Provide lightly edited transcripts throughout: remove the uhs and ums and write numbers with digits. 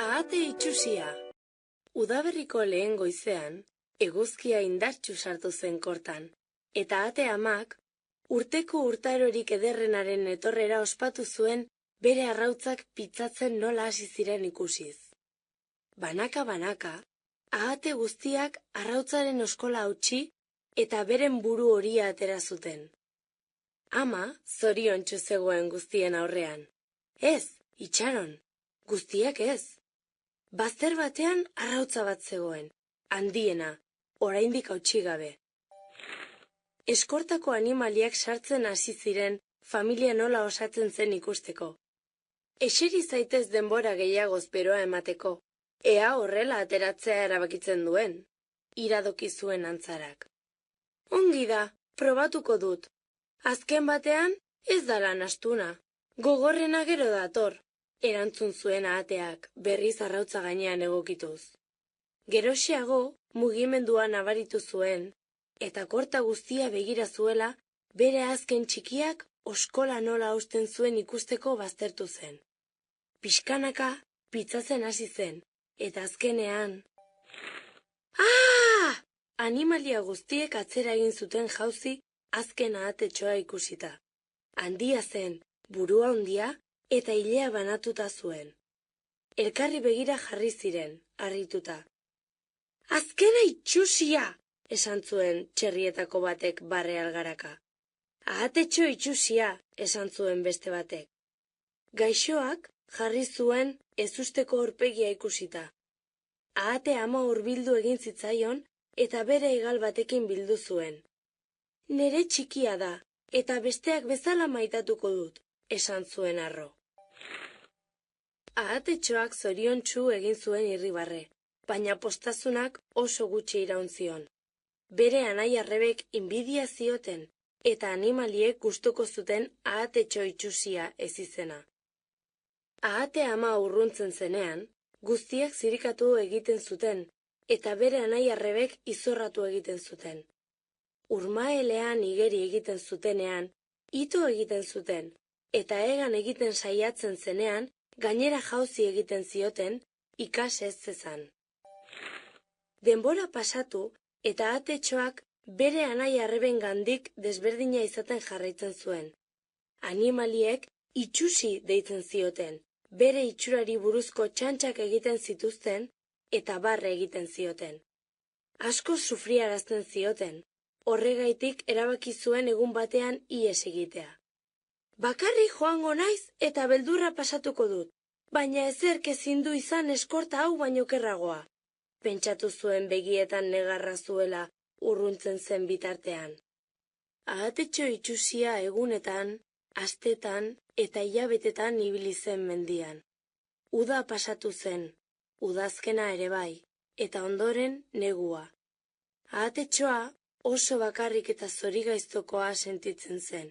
Ahate itxusia. Udaberriko lehen goizean, eguzkia indartsu sartu zen kortan, eta ahate amak, urteko urtarorik ederrenaren etorrera ospatu zuen bere arrautzak pitzatzen nola hasi ziren ikusiz. Banaka, ahate guztiak arrautzaren oskola hautsi eta beren buru horia atera zuten. Ama zoriontsu zegoen guztien aurrean. Ez, itxaron, guztiak ez. Bazter batean arrautza bat zegoen, handiena, oraindik hautsi gabe. Eskortako animaliak sartzen hasi ziren familia nola osatzen zen ikusteko. Eseri zaitez denbora gehiagoz beroa emateko, ea horrela ateratzea erabakitzen duen, iradoki zuen antzarak. Ongi da, probatuko dut. Azken batean, ez da lan astuna, gogorrena gero dator, erantzun zuen ahateak berriz arrautza gainean egokituz. Geroxeago, mugimendua nabaritu zuen, eta korta guztia begira zuela, bere azken txikiak oskola nola hausten zuen ikusteko baztertu zen. Pixkanaka, pitzatzen hasi zen, eta azkenean... Animalia guztiek atzera egin zuten jauzi azken ahatetxoa ikusita. Handia zen, burua handia eta ilea banatuta zuen. Elkarri begira jarri ziren, harrituta. Azkena itxusia, esan zuen txerrietako batek barre algaraka. Ahatetxo itxusia, esan zuen beste batek. Gaixoak jarri zuen ezusteko aurpegia ikusita. Ahate ama hurbildu egin zitzaion eta bere hegal batekin bildu zuen. Nere txikia da, eta besteak bezala maitatuko dut, esan zuen harro. Ahatetxoak zoriontsu egin zuen irribarre, baina postazunak oso gutxi iraun zion. Bere anai arrebek inbidia zioten, eta animaliek gustuko zuten ahatetxo itxusia ez izena. Ahate ama urruntzen zenean, guztiak zirikatu egiten zuten, eta bere anai arrebek izorratu egiten zuten. Urmaelean igeri egiten zutenean, ito egiten zuten, eta egan egiten saiatzen zenean, gainera jauzi egiten zioten, ikas ez zezan. Denbora pasatu, eta ahatetxoak bere anai arreben gandik desberdina izaten jarraitzen zuen. Animaliek itxusi deitzen zioten, bere itxurari buruzko txantxak egiten zituzten, eta barre egiten zioten. Asko sufriarazten zioten, horregaitik erabaki zuen egun batean ihes egitea. Bakarrik joango naiz eta beldurra pasatuko dut, baina ezerk ezin du izan eskorta hau baino kerragoa, pentsatu zuen begietan negarra zuela urruntzen zen bitartean. Ahatetxo itxusia egunetan, astetan eta hilabetetan ibili zen mendian. Uda pasatu zen, udazkena ere bai, eta ondoren negua. Ahatetxoa oso bakarrik eta zorigaiztokoa sentitzen zen,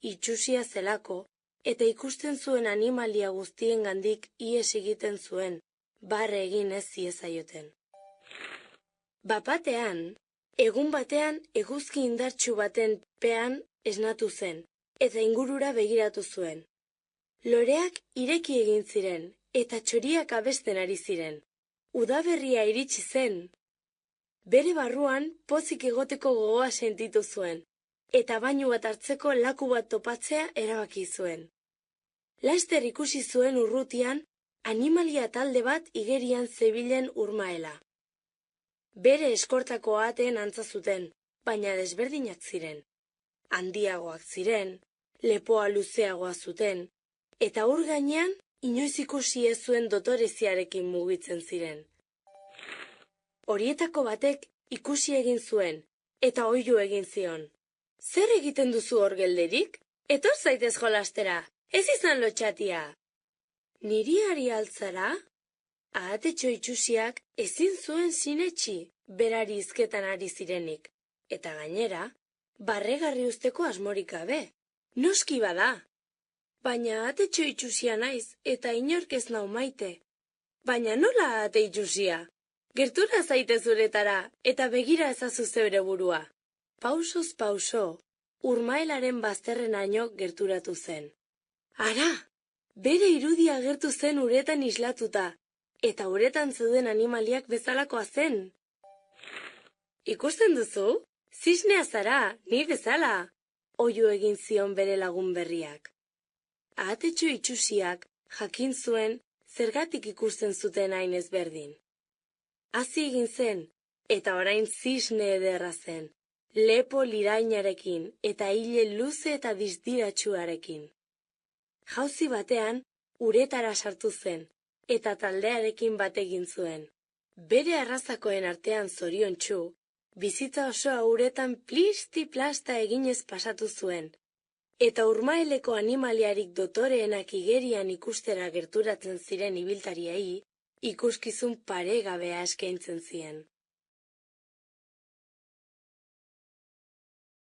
itxusia zelako, eta ikusten zuen animalia guztien gandik ihes egiten zuen, barre egin ez ziezaioten. Bapatean, egun batean eguzki indartsu baten pean esnatu zen, eta ingurura begiratu zuen. Loreak ireki egin ziren, eta txoriak abesten ari ziren. Udaberria iritsi zen. Bere barruan pozik egoteko gogoa sentitu zuen, eta bainu bat hartzeko laku bat topatzea erabaki zuen. Laster ikusi zuen urrutian, animalia talde bat igerian zebilen urmaela. Bere eskortako ahateen antza zuten, baina desberdinak ziren. Handiagoak ziren, lepoa luzeagoa zuten, eta ur gainean inoiz ikusi ez zuen dotoreziarekin mugitzen ziren. Horietako batek ikusi egin zuen, eta oihu egin zion. Zer egiten duzu hor gelderik? Etor zaitez jolastera, ez izan lotxatia. Niri ari altzara? Ahatetxo itxusiak ezin zuen sinetxi, berari hizketan ari zirenik, eta gainera, barregarri usteko asmorik gabe. Noski bada. Baina ahatetxo itxusia naiz, eta inork ez nau maite. Baina nola ahate itxusia? Gertura zaite zuretara, eta begira ezazu zeure burua. Pausoz pauso, urmaelaren bazterrenaino gerturatu zen. Ara, bere irudia agertu zen uretan islatuta, eta uretan zeuden animaliak bezalakoa zen. Ikusten duzu? Zisnea zara, ni bezala, oihu egin zion bere lagun berriak. Ahatetxo itxusiak jakin zuen zergatik ikusten zuten hain ezberdin. Hazi egin zen, eta orain zisne ederra zen, lepo lirainarekin eta ile luze eta distiratsuarekin. Jauzi batean, uretara sartu zen, eta taldearekin bat egin zuen. Bere arrazakoen artean zoriontsu, bizitza osoa uretan plisti-plasta eginez pasatu zuen, eta urmaeleko animaliarik dotoreenak igerian ikustera gerturatzen ziren ibiltariei, ikuskizun paregabea eskaintzen zien.